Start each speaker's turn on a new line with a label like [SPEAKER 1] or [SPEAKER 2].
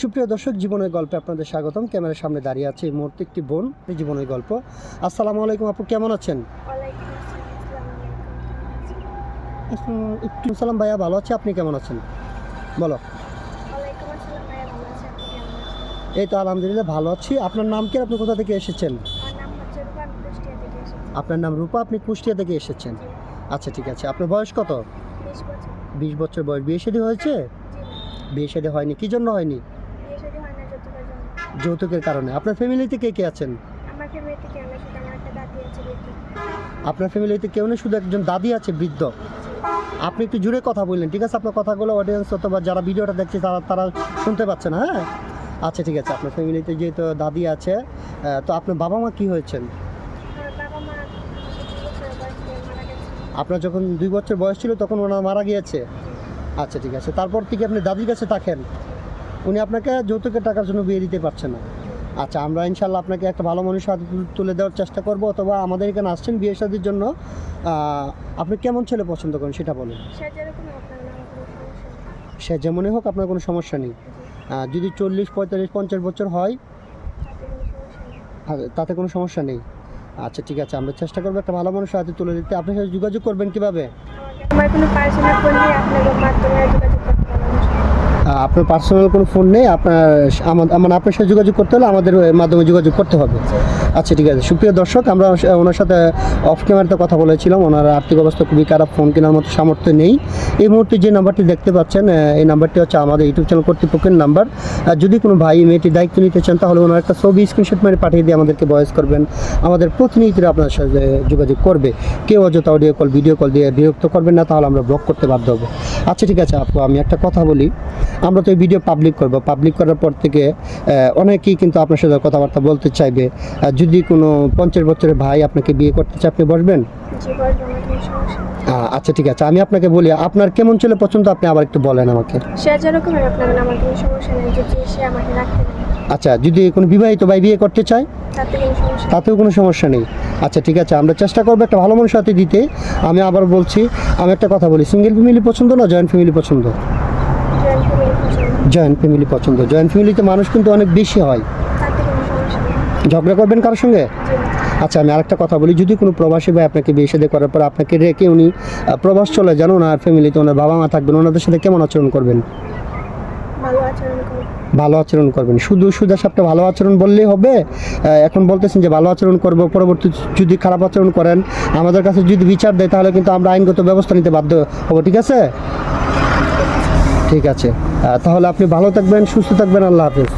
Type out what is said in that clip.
[SPEAKER 1] সুপ্রিয় দর্শক, জীবনের গল্পে আপনাদের স্বাগতম। ক্যামেরার সামনে দাঁড়িয়ে আছে এই মুহূর্তে একটি বোন, জীবনের গল্প। আসসালামু আলাইকুম আপু, কেমন আছেন? একটু সালাম ভাইয়া, ভালো আছি। আপনি কেমন আছেন বলো? এই তো আলহামদুলিল্লাহ ভালো আছি। আপনার নাম কি? আপনি কোথা থেকে এসেছেন? আপনার নাম রূপা, আপনি কুষ্টিয়া থেকে এসেছেন। আচ্ছা ঠিক আছে। আপনার বয়স কত? 20 বছর বয়স। বিয়ে শাদী হয়েছে? বিয়ে শাদী হয়নি, কি জন্য হয়নি? যৌতুকের কারণে। আপনার ফ্যামিলিতে কে কে আছেন? আপনার ফ্যামিলিতে কেউ নেই, শুধু একজন দাদি আছে বৃদ্ধ। আপনি একটু জুড়ে কথা বললেন, ঠিক আছে? আপনার কথাগুলো অডিয়েন্স অথবা যারা ভিডিওটা দেখছে তারা শুনতে পাচ্ছে না। হ্যাঁ আচ্ছা ঠিক আছে। আপনার ফ্যামিলিতে যেহেতু দাদি আছে, তো আপনার বাবা মা কি হয়েছেন? আপনার যখন 2 বছর বয়স ছিল তখন ওনারা মারা গিয়েছে। আচ্ছা ঠিক আছে। তারপর থেকে আপনি দাদির কাছে থাকেন, উনি আপনাকে যৌতুকের টাকার জন্য বিয়ে দিতে পারছে না। আচ্ছা, আমরা ইনশাল্লাহ আপনাকে একটা ভালো মানুষের হাতে তুলে দেওয়ার চেষ্টা করব, অথবা আমাদের এখানে আসছেন বিয়ে শাদীর জন্য। আপনি কেমন ছেলে পছন্দ করেন সেটা বলুন। সে যেমনই হোক, আপনার কোনো সমস্যা নেই। যদি 40, 45, 50 বছর হয় তাতে কোনো সমস্যা নেই। আচ্ছা ঠিক আছে, আমরা চেষ্টা করবো একটা ভালো মানুষের হাতে তুলে দিতে। আপনার সাথে যোগাযোগ করবেন কিভাবে? আপনার পার্সোনাল কোনো ফোন নেই? আপনার সাথে যোগাযোগ করতে হলে আমাদের মাধ্যমে যোগাযোগ করতে হবে। আচ্ছা ঠিক আছে। সুপ্রিয় দর্শক, আমরা ওনার সাথে অফ ক্যামেরাতে কথা বলেছিলাম। ওনার আর্থিক অবস্থা খুবই খারাপ, ফোন কেনার মতো সামর্থ্য নেই। এই মুহূর্তে যে নাম্বারটি দেখতে পাচ্ছেন, এই নাম্বারটি হচ্ছে আমাদের ইউটিউব চ্যানেল কর্তৃপক্ষের নাম্বার। যদি কোনো ভাই মেয়েটি দায়িত্ব নিতে চান তাহলে ওনার একটা ছবি স্ক্রিনশট মেরে পাঠিয়ে দিয়ে আমাদেরকে ভয়েস করবেন। আমাদের প্রতিনিধিরা আপনার সাথে যোগাযোগ করবে। কেউ অযথা অডিও কল, ভিডিও কল দিয়ে বিরক্ত করবেন না, তাহলে আমরা ব্লক করতে বাধ্য হবো। আচ্ছা ঠিক আছে আপু, আমি একটা কথা বলি। আমরা তো এই ভিডিও পাবলিক করব, পাবলিক করার পর থেকে অনেকেই কিন্তু আপনার সাথে কথাবার্তা বলতে চাইবে। যদি কোনো 50 বছরের ভাই আপনাকে বিয়ে করতে চায়, আপনি বসবেন? আচ্ছা ঠিক আছে, আমি আপনাকে বলি, আপনার কেমন ছেলে পছন্দ আপনি আবার একটু বলেন আমাকে। আচ্ছা, যদি কোনো বিবাহিত ভাই বিয়ে করতে চায় তাতেও কোনো সমস্যা নেই। আচ্ছা ঠিক আছে, আমরা চেষ্টা করবো একটা ভালো মানুষের সাথে দিতে। আমি আবার বলছি, আমি একটা কথা বলি, সিঙ্গেল ফ্যামিলি পছন্দ না জয়েন্ট ফ্যামিলি পছন্দ? জয়েন্ট ফ্যামিলি পছন্দ। জয়েন্ট ফ্যামিলিতে মানুষ কিন্তু অনেক বেশি হয়। ঝগড়া করবেন কারোর সঙ্গে? আচ্ছা, আমি আরেকটা কথা বলি, যদি কোনো প্রবাসী ভাই আপনাকে বিয়ে শাদী করার পর আপনাকে রেখে উনি প্রবাস চলে যান, ওনার ফ্যামিলিতে ওনার বাবা মা থাকবেন, ওনাদের সাথে কেমন আচরণ করবেন? ভালো আচরণ করবেন। শুধু সাপটা ভালো আচরণ বললেই হবে? এখন বলতেছেন যে ভালো আচরণ করব, পরবর্তী যদি খারাপ আচরণ করেন, আমাদের কাছে যদি বিচার দেয়, তাহলে কিন্তু আমরা আইনগত ব্যবস্থা নিতে বাধ্য হব। ঠিক আছে? ঠিক আছে, তাহলে আপনি ভালো থাকবেন, সুস্থ থাকবেন। আল্লাহ হাফেজ।